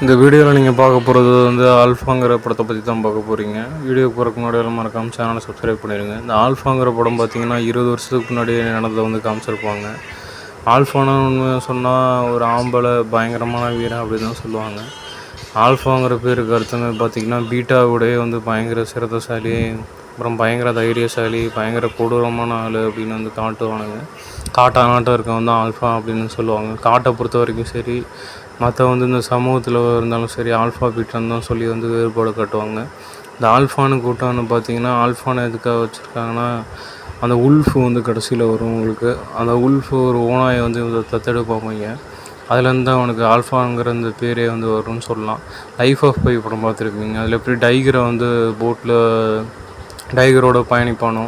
இந்த வீடியோவில் நீங்கள் பார்க்க போகிறது வந்து ஆல்ஃபாங்கிற படத்தை பற்றி தான் பார்க்க போகிறீங்க. வீடியோ போகிறதுக்கு முன்னாடி எல்லாம் மறக்காமல் சேனலை சப்ஸ்கிரைப் பண்ணிடுங்க. இந்த ஆல்ஃபாங்கிற படம் பார்த்திங்கன்னா 20 வருஷத்துக்கு முன்னாடி நடந்ததை வந்து காமிச்சிருப்பாங்க. ஆல்ஃபான்னு உண்மையாக சொன்னால் ஒரு ஆம்பளை பயங்கரமான வீரன் அப்படி தான் சொல்லுவாங்க. ஆல்ஃபாங்கிற பேருக்கு அர்த்தமே பார்த்திங்கன்னா பீட்டாவுடைய வந்து பயங்கர சிரத்தசாலி, அப்புறம் பயங்கர தைரியசாலி, பயங்கர கொடூரமான ஆள் அப்படின்னு வந்து காட்டுவானுங்க. காட்டானாட்டம் இருக்கவன் தான் ஆல்ஃபா அப்படின்னு சொல்லுவாங்க. காட்டை பொறுத்த வரைக்கும் சரி, மற்ற வந்து இந்த சமூகத்தில் இருந்தாலும் சரி, ஆல்ஃபா பீட்டான்னு தான் சொல்லி வந்து வேறுபாடு காட்டுவாங்க. இந்த ஆல்ஃபான்னு கூட்டம்னு பார்த்திங்கன்னா ஆல்ஃபான்னு எதுக்காக வச்சுருக்காங்கன்னா, அந்த உல்ஃபு வந்து கடைசியில் வரும் உங்களுக்கு. அந்த உல்ஃபு ஒரு ஓனாயை வந்து தத்தெடுப்பாங்க. அதுலேருந்து தான் அவனுக்கு ஆல்ஃபாங்கிற அந்த பேரே வந்து வரும்னு சொல்லலாம். லைஃப் ஆஃப் பை படம் பார்த்துருக்கீங்க. அதில் எப்படி டைகரை வந்து போட்டில் டைகரோட பயணிப்பானோ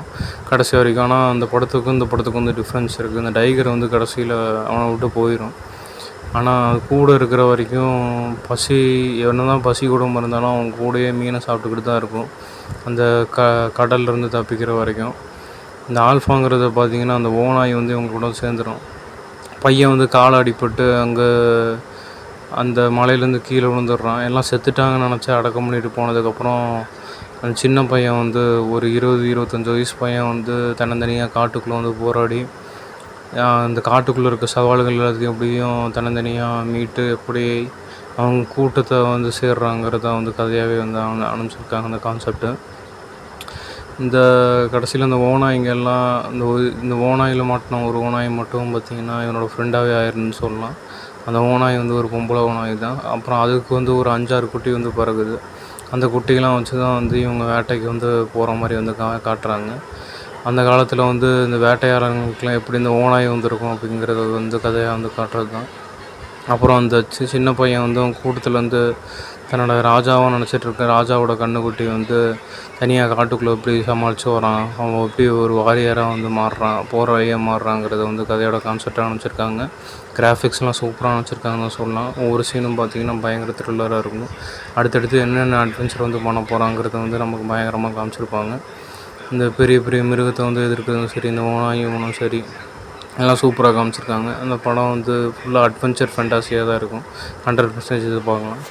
கடைசி வரைக்கும். ஆனால் அந்த படத்துக்கும் இந்த படத்துக்கும் வந்து டிஃப்ரென்ஸ் இருக்குது. இந்த டைகர் வந்து கடைசியில் அவனை விட்டு போயிடும். ஆனால் கூட இருக்கிற வரைக்கும் என்ன தான் பசி கூட இருந்தாலும் அவங்க கூடயே மீனை சாப்பிட்டுக்கிட்டு தான் இருக்கும், அந்த கடல்லேருந்து தப்பிக்கிற வரைக்கும். இந்த ஆல்ஃபாங்கிறத பார்த்திங்கன்னா அந்த ஓனாய் வந்து இவங்க கூட சேர்ந்துடும். பையன் வந்து காலை அடிப்பட்டு அங்கே அந்த மலையிலேருந்து கீழே விழுந்துடுறான். எல்லாம் செத்துட்டாங்கன்னு நினச்சி அடக்கம் பண்ணிட்டு போனதுக்கப்புறம் அந்த சின்ன பையன் வந்து ஒரு 20-25 வயசு பையன் வந்து தன்னந்தனியாக காட்டுக்குள்ளே வந்து போராடி அந்த காட்டுக்குள்ளே இருக்க சவால்கள் எல்லாத்தையும் எப்படியும் தன்னந்தனியாக மீட்டு எப்படி அவங்க கூட்டத்தை வந்து சேர்றாங்கிறத வந்து கதையாகவே வந்து அனுப்பிச்சிருக்காங்க அந்த கான்செப்ட்டு. இந்த கடைசியில் இந்த ஓநாய்ங்கெல்லாம் இந்த ஓநாயில் மாட்டின ஒரு ஓநாய் மட்டும் பார்த்திங்கன்னா என்னோடய ஃப்ரெண்டாகவே ஆயிருன்னு சொல்லலாம். அந்த ஓநாய் வந்து ஒரு பொம்பளை ஓநாய் தான். அப்புறம் அதுக்கு வந்து ஒரு 5-6 குட்டி வந்து பிறகுது. அந்த குட்டிகளாம் வச்சு தான் வந்து இவங்க வேட்டைக்கு வந்து போகிற மாதிரி வந்து காட்டுறாங்க. அந்த காலத்தில் வந்து இந்த வேட்டையாளர்களுக்கெலாம் எப்படி இந்த ஓநாய் வந்திருக்கும் அப்படிங்கிறத வந்து கதையாக வந்து காட்டுறது தான். அப்புறம் அந்த சின்ன பையன் வந்து அவன் கூட்டத்தில் வந்து தன்னோட ராஜாவாக நினச்சிட்ருக்க ராஜாவோட கண்ணுக்குட்டி வந்து தனியாக காட்டுக்குள்ளே எப்படி சமாளித்து வரான், அவன் எப்படி ஒரு வாரியராக வந்து மாறுறான், போகிற வழியாக மாறுறாங்கிறத வந்து கதையோட கான்செப்டாக அனுப்பிச்சிருக்காங்க. கிராஃபிக்ஸ்லாம் சூப்பராக அனுப்பிச்சிருக்காங்கன்னு சொல்லலாம். ஒவ்வொரு சீனும் பார்த்திங்கன்னா பயங்கர த்ரில்லராக இருக்கும். அடுத்தடுத்து என்னென்ன அட்வென்ச்சர் வந்து பண்ண போகிறாங்கிறத வந்து நமக்கு பயங்கரமாக காமிச்சிருப்பாங்க. இந்த பெரிய பெரிய மிருகத்தை வந்து எதிர்க்கிறதும் சரி, இந்த ஓனாயும் சரி, எல்லாம் சூப்பராக காமிச்சிருக்காங்க. அந்த படம் வந்து ஃபுல்லாக அட்வென்ச்சர் ஃபேண்டாசியாக தான் இருக்கும். 100% இது பார்க்கலாம்.